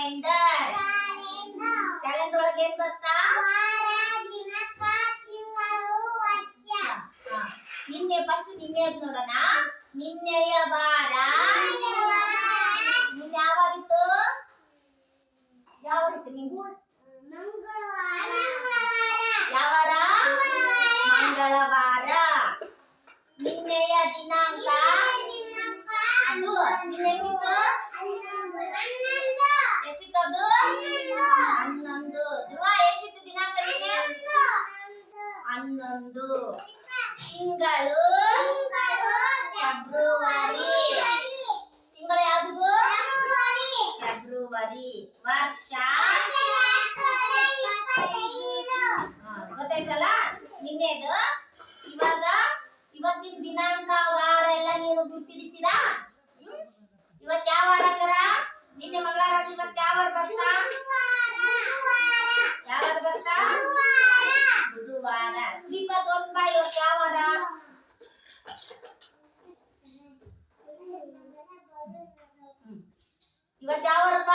Calendar. Calendar ಒಳಗೆ ಏನ್ ಬರ್ತಾ? ನಿನ್ನೆ ಫಸ್ಟ್ ನಿನ್ನೆ ಅದ್ ನೋಡೋಣ. ನಿನ್ನೆಯ ವಾರ. ನಿನ್ನೆ ಯಾವಾಗಿತ್ತು? ಯಾವಾಗಿತ್ತು ನಿನ್ನೆ? ಯಾವ ವಾರ? ಮಂಗಳವಾರ. ನಿನ್ನೆಯ ದಿನಾಂಕ ಅದು ನಿನ್ನೆ ಎಷ್ಟಿತ್ತು? ಎಷ್ಟಿತ್ತು ಅದು? 11. ಧ್ರುವ ಎಷ್ಟಿತ್ತು ದಿನಾಂಕ ನಿನ್ನೆ? 11. ತಿಂಗಳು ಫೆಬ್ರವರಿ. ತಿಂಗಳು ಯಾವುದು? ಫೆಬ್ರವರಿ. ವರ್ಷ ಗೊತ್ತಾಯ್ತಲ್ಲ ನಿನ್ನೆದು. ಇವಾಗ ಇವತ್ತಿನ ದಿನಾಂಕ ವಾರ ಎಲ್ಲ ನೀವು ಗುರ್ತಿಡಿತೀರಾ? ಇವತ್ತು ಯಾವ ವಾರ ಅಂಗಾರ? ನಿನ್ನೆ ಮಂಗಳವಾರ, ಇವತ್ತು ಯಾವ ವಾರ ಬರ್ತಾ? ಯಾವ ವಾರ ಬರ್ತಾ? ಬುಧವಾರ. ಸುದೀಪ ತೋರ್ಸ್ಬಾ, ಇವತ್ತು ಯಾವ ವಾರ? ಇವತ್ತು ಯಾವ ವಾರಪ್ಪ?